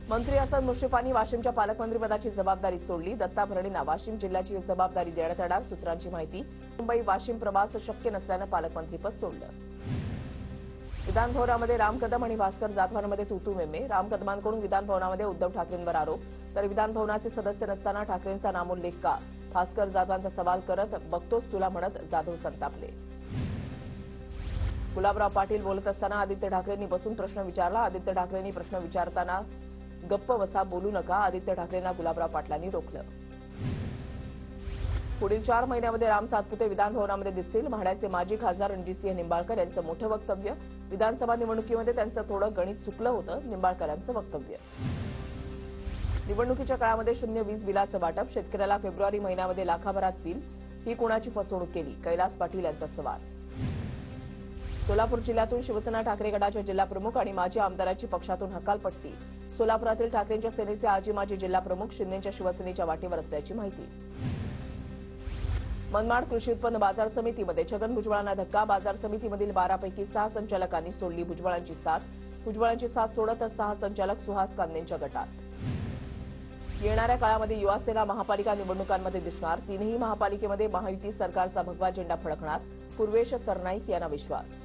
मंत्री असद मुश्रीफांनी वाशिमच्या पालकमंत्रीपदाची जबाबदारी सोडली। दत्ता भरणेंना वाशिम जिल्ह्याची जबाबदारी देण्यात येणार। सूत्रांची माहिती। मुंबई वाशिम प्रवास शक्य नसल्यानं पालकमंत्रीपद सोडलं। विधान भवनामध्ये राम कदम आणि भास्कर जाधवांमध्ये तूतूमेमे। राम कदमांकडून विधान भवनामध्ये उद्धव ठाकरेंवर आरोप, तर विधान भवनाचे सदस्य नसताना ठाकरेंचा नामोल्लेख का? भास्कर जाधवांचा सवाल करत बघतोच तुला म्हणत जाधव संतापले। गुलाबराव पाटील बोलत असताना आदित्य ठाकरेंनी बसून प्रश्न विचारला। आदित्य ठाकरेंनी प्रश्न विचारताना गप्प बसा, बोलू नका, आदित्य ठाकरेंना गुलाबराव पाटलांनी रोखलं। पुढील 4 महिन्यामध्ये राम सातपुते विधान भवनामध्ये दिसतील। म्हाड्याचे माजी खासदार रणजितसिंह निंबाळकर यांचं मोठं वक्तव्य। विधानसभा निवडणुकीमध्ये त्यांचं थोडं गणित चुकलं होतं, निंबाळकरांचं वक्तव्य। निवडणुकीच्या काळामध्ये शून्य वीज बिलाचं वाटप, शेतकऱ्याला फेब्रुवारी महिन्यामध्ये लाखाभरात बिल, ही कोणाची फसवणूक केली? कैलास पाटील यांचा सवाल। सोलापूर जिल्ह्यातून शिवसेना ठाकरे गटाच्या जिल्हाप्रमुख आणि माजी आमदाराची पक्षातून हकालपट्टी। सोलापुरातील ठाकरेंच्या सेनेचे आजी माजी जिल्हाप्रमुख शिंदेंच्या शिवसेनेच्या वाटेवर असल्याची माहिती। मनमाड कृषी उत्पन्न बाजार समितीमध्ये छगन भुजबळांना धक्का। बाजार समितीमधील 12 पैकी 6 संचालकांनी सोडली भुजबळांची साथ। भुजबळांची साथ सोडत 6 संचालक सुहास कांदेंच्या गटात। येणाऱ्या काळामध्ये युवा सेना महापालिका निवडणुकांमध्ये दिसणार। 3ही महापालिकेमध्ये महायुती सरकारचा भगवा झेंडा फडकणार। पूर्वेश सरनाईक यांना विश्वास।